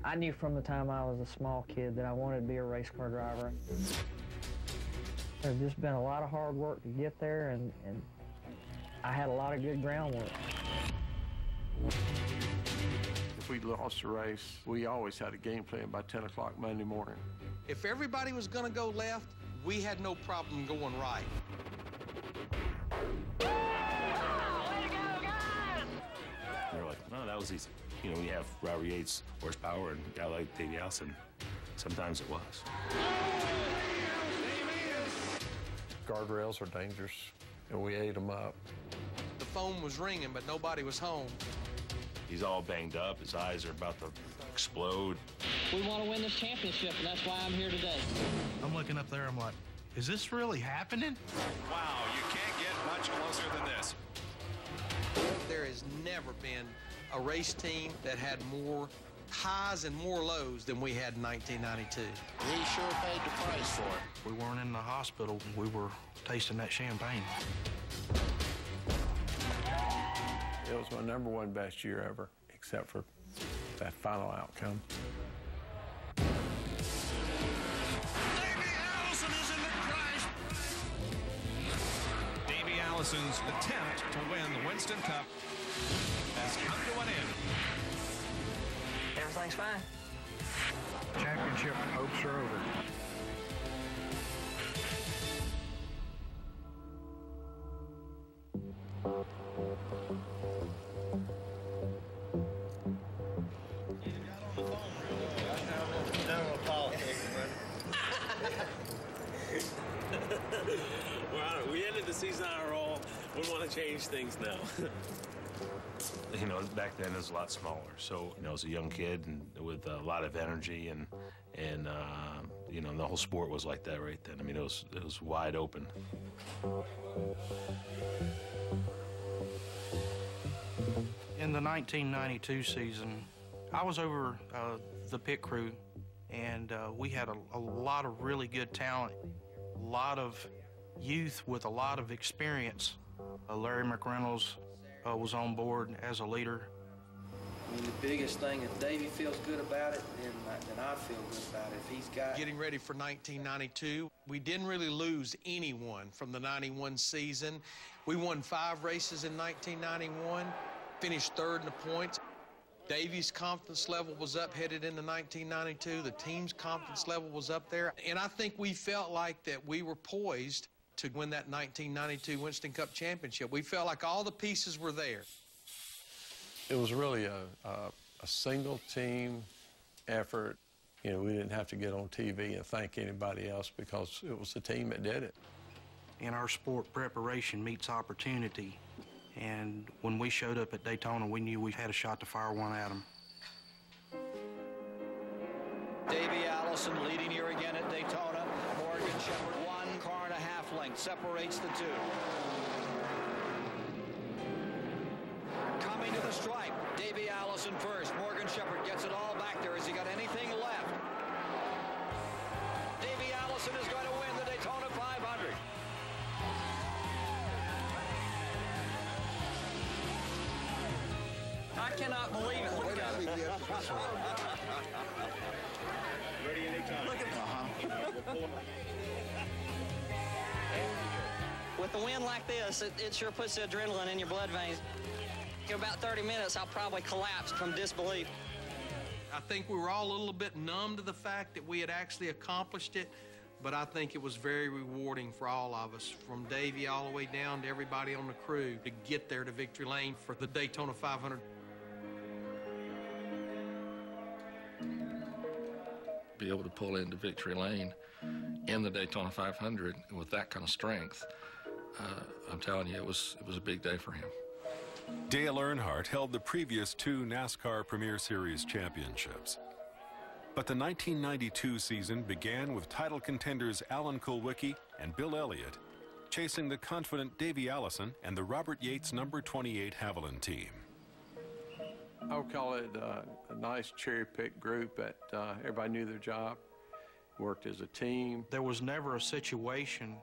I knew from the time I was a small kid that I wanted to be a race car driver. There's just been a lot of hard work to get there, and I had a lot of good groundwork. If we lost a race, we always had a game plan by 10 o'clock Monday morning. If everybody was going to go left, we had no problem going right. Way to go, guys! They're like, no, that was easy. You know, we have Robert Yates horsepower and a guy like Davey Allison. Sometimes it was. Guardrails are dangerous, and we ate them up. The phone was ringing, but nobody was home. He's all banged up. His eyes are about to explode. We want to win this championship, and that's why I'm here today. I'm looking up there, I'm like, is this really happening? Wow, you can't get much closer than this. There has never been a race team that had more highs and more lows than we had in 1992. We sure paid the price for it. We weren't in the hospital. We were tasting that champagne. It was my #1 best year ever, except for that final outcome. Davey Allison is in the crash. Davey Allison's attempt to win the Winston Cup has come to an end. Everything's fine. Championship hopes are over. Well, we ended the season on a roll. We want to change things now. You know, back then it was a lot smaller. So, you know, as a young kid and with a lot of energy and you know, the whole sport was like that right then. I mean, it was wide open. In the 1992 season, I was over the pit crew, and we had a lot of really good talent, a lot of youth with a lot of experience. Larry McReynolds was on board as a leader. I mean, the biggest thing, if Davey feels good about it, then I feel good about it. If he's got... Getting ready for 1992, we didn't really lose anyone from the 91 season. We won 5 races in 1991, finished 3rd in the points. Davey's confidence level was up headed into 1992. The team's confidence level was up there. And I think we felt like that we were poised to win that 1992 Winston Cup championship. We felt like all the pieces were there. It was really a single team effort. You know, we didn't have to get on TV and thank anybody else because it was the team that did it. In our sport, preparation meets opportunity. And when we showed up at Daytona, we knew we had a shot to fire one at them. Davey Allison leading here again at Daytona. Morgan Shepherd, 1.5 car length separates the two. Coming to the stripe, Davey Allison first. Morgan Shepherd gets it all back there. Has he got anything left? Davey Allison is going to win the Daytona 500. I cannot believe it. Look at it. Ready anytime. Look at With a win like this, it sure puts the adrenaline in your blood veins. In about 30 minutes, I'll probably collapse from disbelief. I think we were all a little bit numb to the fact that we had actually accomplished it, but I think it was very rewarding for all of us, from Davey all the way down to everybody on the crew, to get there to victory lane for the Daytona 500. Be able to pull into victory lane in the Daytona 500 with that kind of strength, I'm telling you, it was a big day for him. Dale Earnhardt held the previous 2 NASCAR Premier Series championships. But the 1992 season began with title contenders Alan Kulwicki and Bill Elliott chasing the confident Davey Allison and the Robert Yates number 28 Haviland team. I would call it a nice cherry-picked group that everybody knew their job, worked as a team. There was never a situation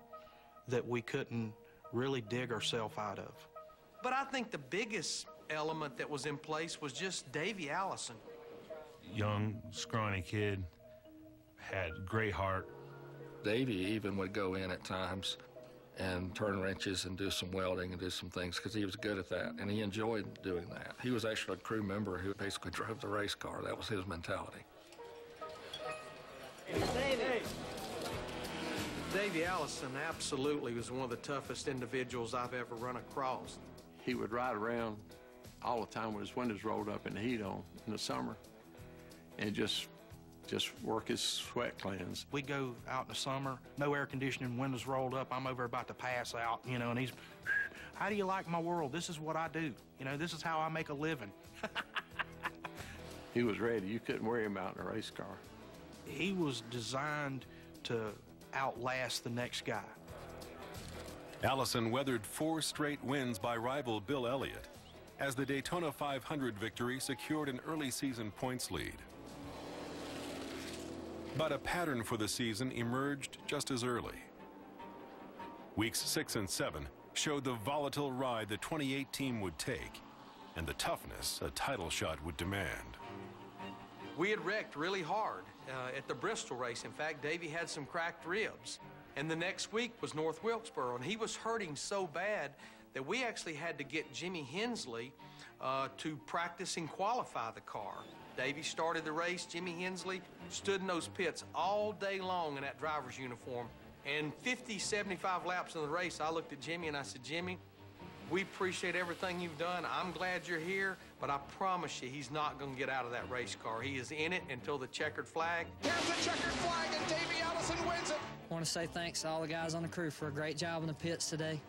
that we couldn't really dig ourselves out of. But I think the biggest element that was in place was just Davey Allison. Young, scrawny kid, had great heart. Davey even would go in at times and turn wrenches and do some welding and do some things because he was good at that, and he enjoyed doing that. He was actually a crew member who basically drove the race car. That was his mentality. Davey Allison absolutely was one of the toughest individuals I've ever run across. He would ride around all the time with his windows rolled up and the heat on in the summer and just work his sweat glands. We go out in the summer, no air conditioning, windows rolled up. I'm over about to pass out, you know, and he's, how do you like my world? This is what I do. You know, this is how I make a living. He was ready. You couldn't wear him out in a race car. He was designed to outlast the next guy. Allison weathered 4 straight wins by rival Bill Elliott as the Daytona 500 victory secured an early season points lead. But a pattern for the season emerged just as early. Weeks 6 and 7 showed the volatile ride the 28 team would take and the toughness a title shot would demand. We had wrecked really hard at the Bristol race. In fact, Davey had some cracked ribs. And the next week was North Wilkesboro, and he was hurting so bad that we actually had to get Jimmy Hensley to practice and qualify the car. Davey started the race. Jimmy Hensley stood in those pits all day long in that driver's uniform. And 50, 75 laps in the race, I looked at Jimmy and I said, Jimmy, we appreciate everything you've done. I'm glad you're here, but I promise you he's not going to get out of that race car. He is in it until the checkered flag. Here's the checkered flag, and Davey Allison wins it. I want to say thanks to all the guys on the crew for a great job in the pits today.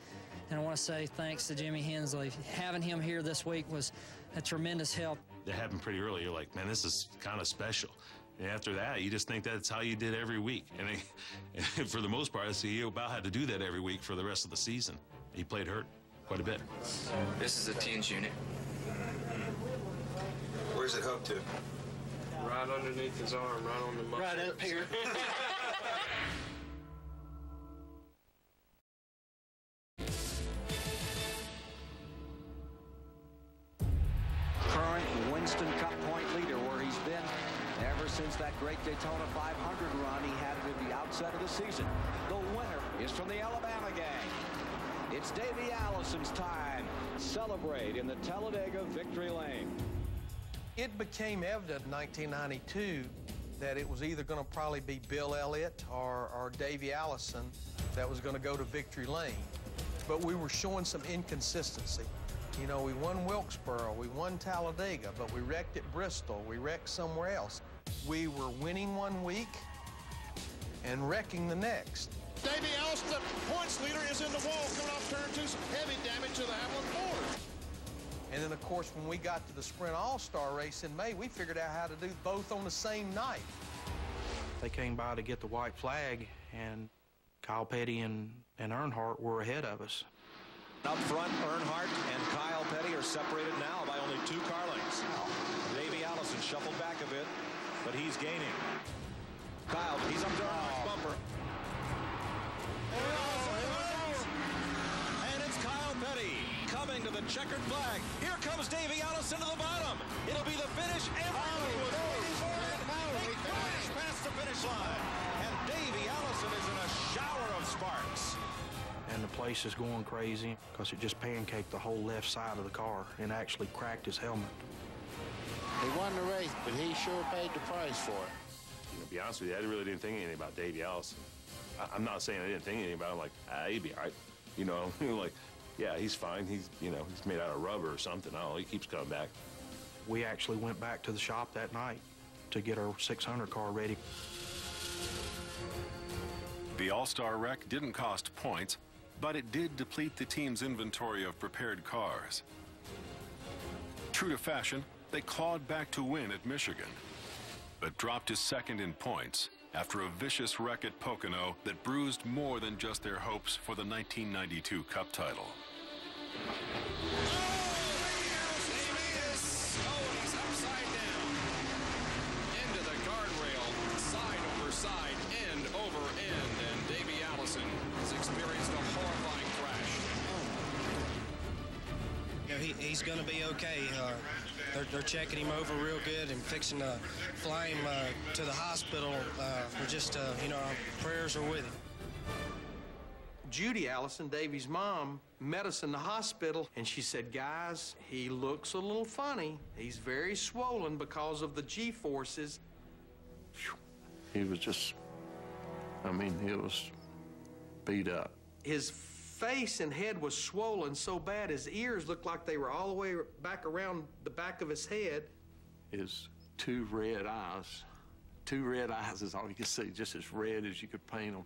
And I want to say thanks to Jimmy Hensley. Having him here this week was a tremendous help. It happened pretty early. You're like, man, this is kind of special. And after that, you just think that's how you did every week. And for the most part, he about had to do that every week for the rest of the season. He played hurt quite a bit. This is a teens unit. Where's it hooked to? Right underneath his arm, right on the muscle. Right up here. Current Winston Cup point leader, where he's been ever since that great Daytona 500 run he had at the outset of the season. The winner is from the Alabama gang. It's Davey Allison's time. Celebrate in the Talladega Victory Lane. It became evident in 1992 that it was either going to probably be Bill Elliott or Davey Allison that was going to go to Victory Lane. But we were showing some inconsistency. You know, we won Wilkesboro, we won Talladega, but we wrecked at Bristol, we wrecked somewhere else. We were winning one week and wrecking the next. Davey Allison, the points leader, is in the wall coming off turn 2. Some heavy damage to the Hamlin board. And then, of course, when we got to the Sprint All-Star race in May, we figured out how to do both on the same night. They came by to get the white flag, and Kyle Petty and Earnhardt were ahead of us. Up front, Earnhardt and Kyle Petty are separated now by only 2 car lengths. Davey Allison shuffled back a bit, but he's gaining. Kyle, he's up to Earnhardt's bumper. And it's Kyle Petty coming to the checkered flag. Here comes Davey Allison to the bottom. It'll be the finish. Everybody was waiting for it. They flash past the finish line. And Davey Allison is in a shower of sparks. And the place is going crazy because it just pancaked the whole left side of the car and actually cracked his helmet. He won the race, but he sure paid the price for it. You know, to be honest with you, I really didn't think anything about Davey Allison. I'm not saying I didn't think anything about him, like, he'd be all right. You know, like, yeah, he's fine. He's, you know, he's made out of rubber or something. I don't know, he keeps coming back. We actually went back to the shop that night to get our 600 car ready. The All-Star wreck didn't cost points, but it did deplete the team's inventory of prepared cars. True to fashion, they clawed back to win at Michigan, but dropped to second in points after a vicious wreck at Pocono that bruised more than just their hopes for the 1992 Cup title. He's upside down. Into the guardrail, side over side, end over end, and Davey Allison has experienced a horrifying crash. You know, he's going to be okay. They're checking him over real good and fixing to fly him to the hospital. We're just, you know, our prayers are with him. Judy Allison, Davey's mom, met us in the hospital, and she said, guys, he looks a little funny. He's very swollen because of the G-forces. He was just, I mean, he was beat up. His face and head was swollen so bad, his ears looked like they were all the way back around the back of his head. His two red eyes is all you could see, just as red as you could paint them.